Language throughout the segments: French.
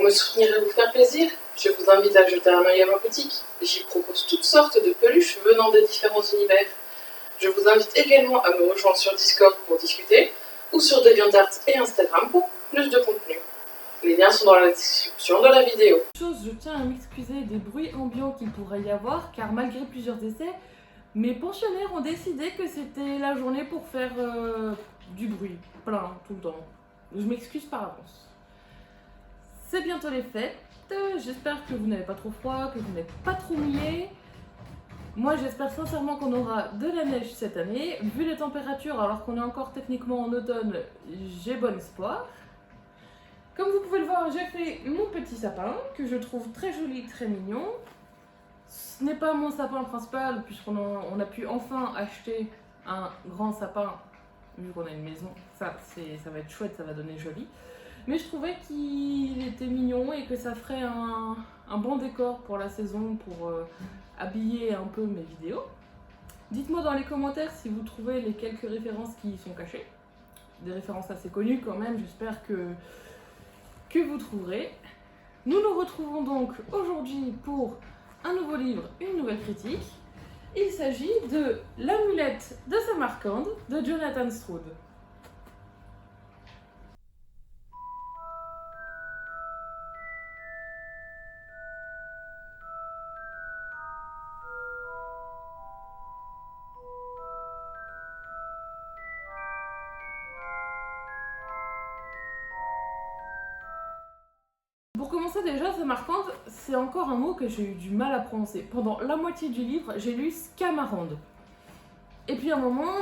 me soutenir et vous faire plaisir, je vous invite à jeter un œil à ma boutique. J'y propose toutes sortes de peluches venant de différents univers. Je vous invite également à me rejoindre sur Discord pour discuter, ou sur DeviantArt et Instagram pour plus de contenu. Les liens sont dans la description de la vidéo. Je tiens à m'excuser des bruits ambiants qu'il pourrait y avoir, car malgré plusieurs essais, mes pensionnaires ont décidé que c'était la journée pour faire du bruit, plein, tout le temps. Je m'excuse par avance. C'est bientôt les fêtes, j'espère que vous n'avez pas trop froid, que vous n'êtes pas trop mouillés. Moi j'espère sincèrement qu'on aura de la neige cette année. Vu les températures, alors qu'on est encore techniquement en automne, j'ai bon espoir. Comme vous pouvez le voir, j'ai fait mon petit sapin, que je trouve très joli, très mignon. Ce n'est pas mon sapin principal, puisqu'on a pu enfin acheter un grand sapin, vu qu'on a une maison. Ça va être chouette, ça va donner joli. Mais je trouvais qu'il était mignon et que ça ferait un bon décor pour la saison, pour habiller un peu mes vidéos. Dites-moi dans les commentaires si vous trouvez les quelques références qui y sont cachées. Des références assez connues quand même, j'espère que vous trouverez. Nous nous retrouvons donc aujourd'hui pour un nouveau livre, une nouvelle critique. Il s'agit de L'amulette de Samarcande de Jonathan Stroud. Pour commencer déjà, Samarcande, c'est encore un mot que j'ai eu du mal à prononcer. Pendant la moitié du livre, j'ai lu Scamarande. Et puis à un moment,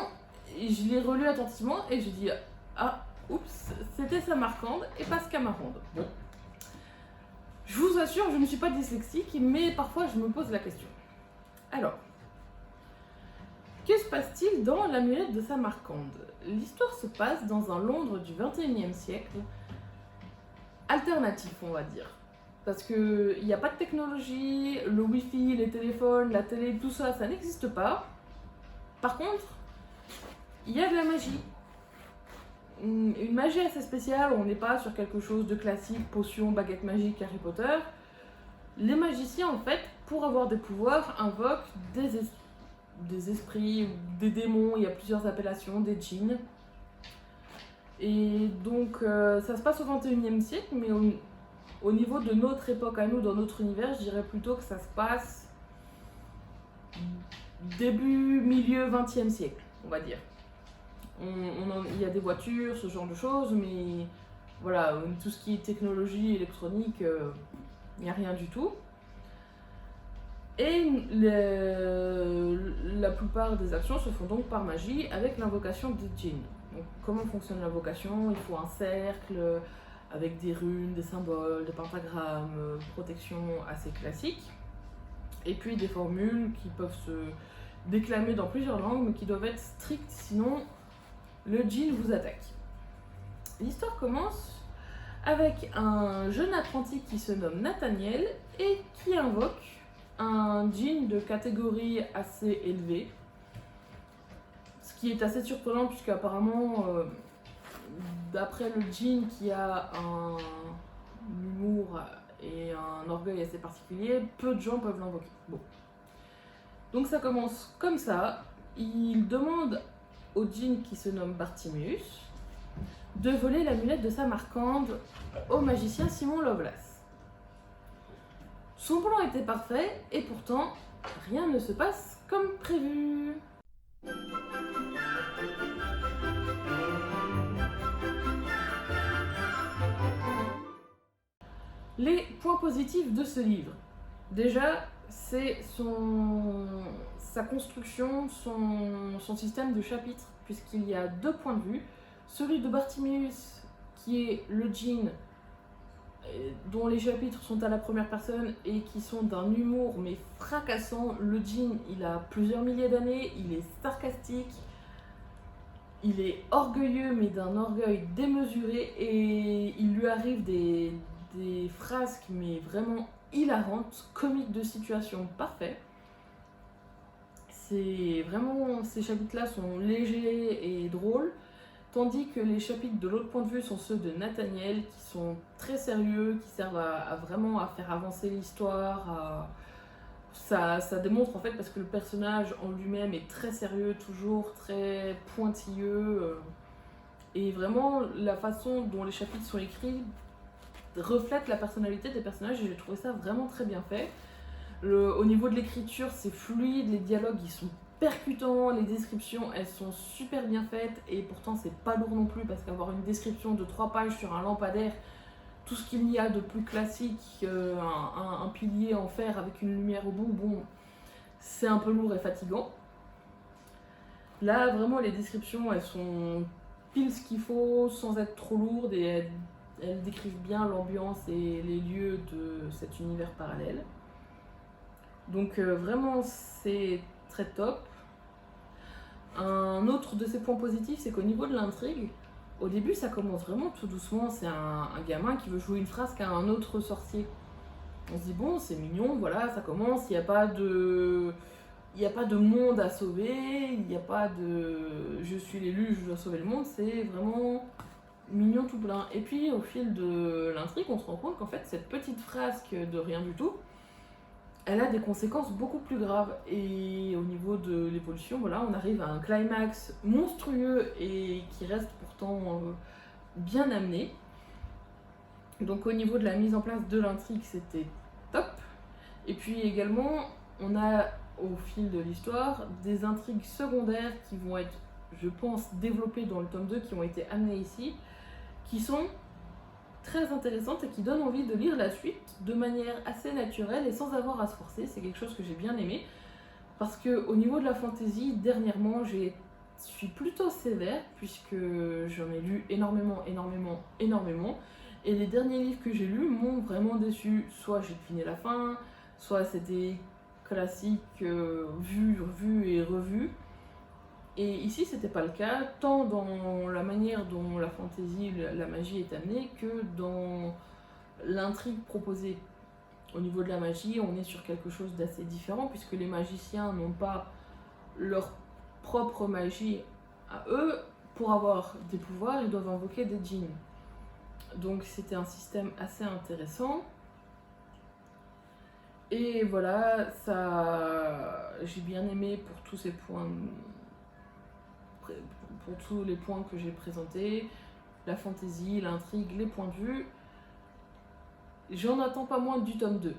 je l'ai relu attentivement et j'ai dit « Ah, oups, c'était Samarcande et pas Scamarande. » Bon. Je vous assure, je ne suis pas dyslexique, mais parfois je me pose la question. Alors, que se passe-t-il dans l'amulette de Samarcande? L'histoire se passe dans un Londres du XXIe siècle, alternatif, on va dire. Parce qu'il n'y a pas de technologie, le wifi, les téléphones, la télé, tout ça, ça n'existe pas. Par contre, il y a de la magie. Une magie assez spéciale, on n'est pas sur quelque chose de classique, potion, baguette magique, Harry Potter. Les magiciens, en fait, pour avoir des pouvoirs, invoquent des esprits, des démons, il y a plusieurs appellations, des djinns. Et donc, ça se passe au XXIe siècle, mais au niveau de notre époque à nous, dans notre univers, je dirais plutôt que ça se passe début, milieu XXe siècle, on va dire. Il y a des voitures, ce genre de choses, mais voilà, tout ce qui est technologie électronique, il n'y a rien du tout. Et la plupart des actions se font donc par magie avec l'invocation des djinns. Donc, comment fonctionne l'invocation? Il faut un cercle avec des runes, des symboles, des pentagrammes, protection assez classique. Et puis des formules qui peuvent se déclamer dans plusieurs langues, mais qui doivent être strictes, sinon le djinn vous attaque. L'histoire commence avec un jeune apprenti qui se nomme Nathaniel et qui invoque un djinn de catégorie assez élevée. Ce qui est assez surprenant puisque apparemment, d'après le djinn qui a un humour et un orgueil assez particulier, peu de gens peuvent l'invoquer. Bon. Donc ça commence comme ça. Il demande au djinn qui se nomme Bartiméus de voler l'amulette de Samarcande au magicien Simon Lovelace. Son plan était parfait et pourtant rien ne se passe comme prévu. Les points positifs de ce livre. Déjà, c'est sa construction, son système de chapitres, puisqu'il y a deux points de vue. Celui de Bartiméus, qui est le djinn, dont les chapitres sont à la première personne et qui sont d'un humour mais fracassant. Le djinn, il a plusieurs milliers d'années, il est sarcastique, il est orgueilleux mais d'un orgueil démesuré et il lui arrive des phrases mais vraiment hilarantes, comiques de situation parfait. C'est vraiment, ces chapitres-là sont légers et drôles, Tandis que les chapitres de l'autre point de vue sont ceux de Nathaniel, qui sont très sérieux, qui servent à vraiment à faire avancer l'histoire. Ça démontre en fait, parce que le personnage en lui-même est très sérieux, toujours très pointilleux. Et vraiment, la façon dont les chapitres sont écrits reflète la personnalité des personnages et j'ai trouvé ça vraiment très bien fait. Au niveau de l'écriture, c'est fluide, les dialogues ils sont percutants, les descriptions elles sont super bien faites et pourtant c'est pas lourd non plus parce qu'avoir une description de 3 pages sur un lampadaire, tout ce qu'il y a de plus classique, un pilier en fer avec une lumière au bout, bon, c'est un peu lourd et fatigant. Là vraiment les descriptions elles sont pile ce qu'il faut sans être trop lourdes et elles décrivent bien l'ambiance et les lieux de cet univers parallèle. Donc vraiment c'est très top. Un autre de ses points positifs, c'est qu'au niveau de l'intrigue, au début ça commence vraiment tout doucement, c'est un gamin qui veut jouer une frasque à un autre sorcier. On se dit bon c'est mignon, voilà ça commence, il n'y a pas de monde à sauver, il n'y a pas de je suis l'élu, je dois sauver le monde, c'est vraiment mignon tout plein. Et puis au fil de l'intrigue, on se rend compte qu'en fait cette petite frasque de rien du tout, elle a des conséquences beaucoup plus graves. Et au niveau de l'évolution, voilà, on arrive à un climax monstrueux et qui reste pourtant bien amené. Donc au niveau de la mise en place de l'intrigue, c'était top. Et puis également, on a au fil de l'histoire des intrigues secondaires qui vont être, je pense, développées dans le tome 2, qui ont été amenées ici, qui sont très intéressantes et qui donnent envie de lire la suite de manière assez naturelle et sans avoir à se forcer. C'est quelque chose que j'ai bien aimé parce que au niveau de la fantasy, dernièrement, je suis plutôt sévère puisque j'en ai lu énormément et les derniers livres que j'ai lus m'ont vraiment déçu. Soit j'ai deviné la fin, soit c'était classique, vu, revu et revu. Et ici, c'était pas le cas, tant dans la manière dont la fantaisie, la magie est amenée, que dans l'intrigue proposée. Au niveau de la magie, on est sur quelque chose d'assez différent, puisque les magiciens n'ont pas leur propre magie à eux. Pour avoir des pouvoirs, ils doivent invoquer des djinns. Donc c'était un système assez intéressant. Et voilà, ça, j'ai bien aimé pour tous ces points, pour tous les points que j'ai présentés, la fantaisie, l'intrigue, les points de vue. J'en attends pas moins du tome 2.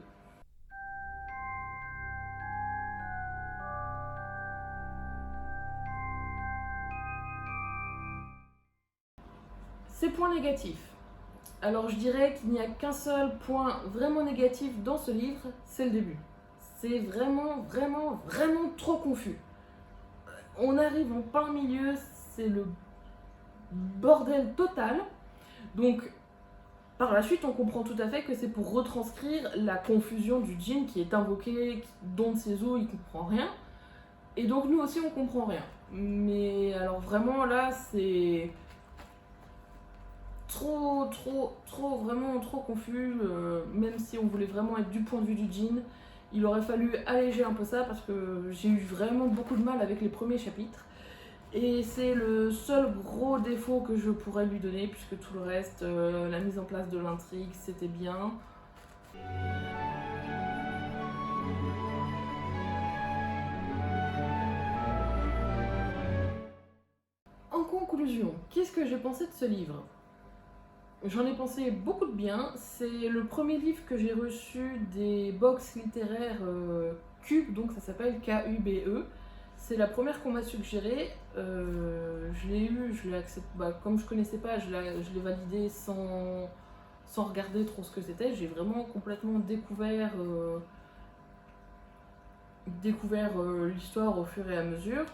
Ces points négatifs. Alors je dirais qu'il n'y a qu'un seul point vraiment négatif dans ce livre, c'est le début. C'est vraiment trop confus. On arrive en plein milieu, c'est le bordel total. Donc par la suite on comprend tout à fait que c'est pour retranscrire la confusion du djinn qui est invoqué, dont de ses os il comprend rien. Et donc nous aussi on comprend rien. Mais alors vraiment là c'est vraiment trop confus, même si on voulait vraiment être du point de vue du djinn, il aurait fallu alléger un peu ça parce que j'ai eu vraiment beaucoup de mal avec les premiers chapitres. Et c'est le seul gros défaut que je pourrais lui donner, puisque tout le reste, la mise en place de l'intrigue, c'était bien. En conclusion, qu'est-ce que j'ai pensé de ce livre ? J'en ai pensé beaucoup de bien. C'est le premier livre que j'ai reçu des box littéraires Cube, donc ça s'appelle KUBE. C'est la première qu'on m'a suggérée. Je l'ai eu, je l'ai accepté. Comme je connaissais pas, je l'ai validé sans regarder trop ce que c'était. J'ai vraiment complètement découvert l'histoire au fur et à mesure.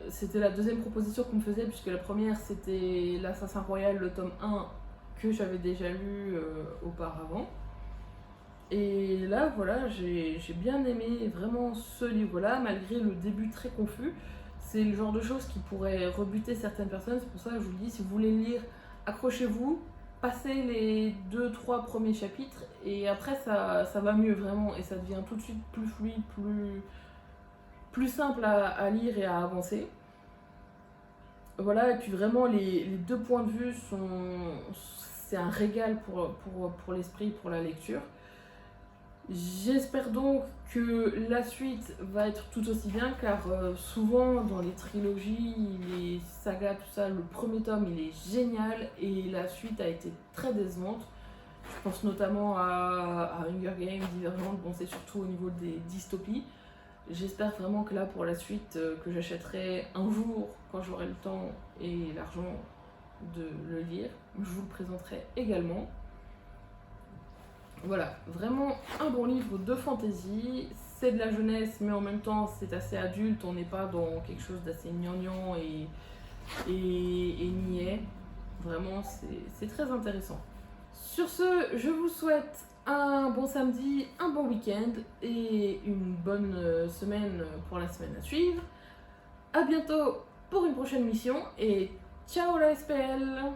C'était la deuxième proposition qu'on me faisait, puisque la première c'était l'Assassin Royal, le tome 1, que j'avais déjà lu auparavant. Et là, voilà, j'ai bien aimé vraiment ce livre-là, malgré le début très confus. C'est le genre de choses qui pourrait rebuter certaines personnes, c'est pour ça que je vous le dis, si vous voulez lire, accrochez-vous, passez les 2-3 premiers chapitres, et après ça va mieux vraiment, et ça devient tout de suite plus fluide, plus simple à lire et à avancer. Voilà, et puis vraiment les deux points de vue c'est un régal pour l'esprit, pour la lecture. J'espère donc que la suite va être tout aussi bien, car souvent dans les trilogies, les sagas, tout ça, le premier tome il est génial et la suite a été très décevante. Je pense notamment à Hunger Games, Divergente, bon c'est surtout au niveau des dystopies. J'espère vraiment que là pour la suite, que j'achèterai un jour quand j'aurai le temps et l'argent de le lire, je vous le présenterai également. Voilà, vraiment un bon livre de fantasy, c'est de la jeunesse mais en même temps c'est assez adulte, on n'est pas dans quelque chose d'assez gnangnan et niais. Vraiment c'est très intéressant. Sur ce, je vous souhaite un bon samedi, un bon week-end et une bonne semaine pour la semaine à suivre. A bientôt pour une prochaine mission et ciao la SPL!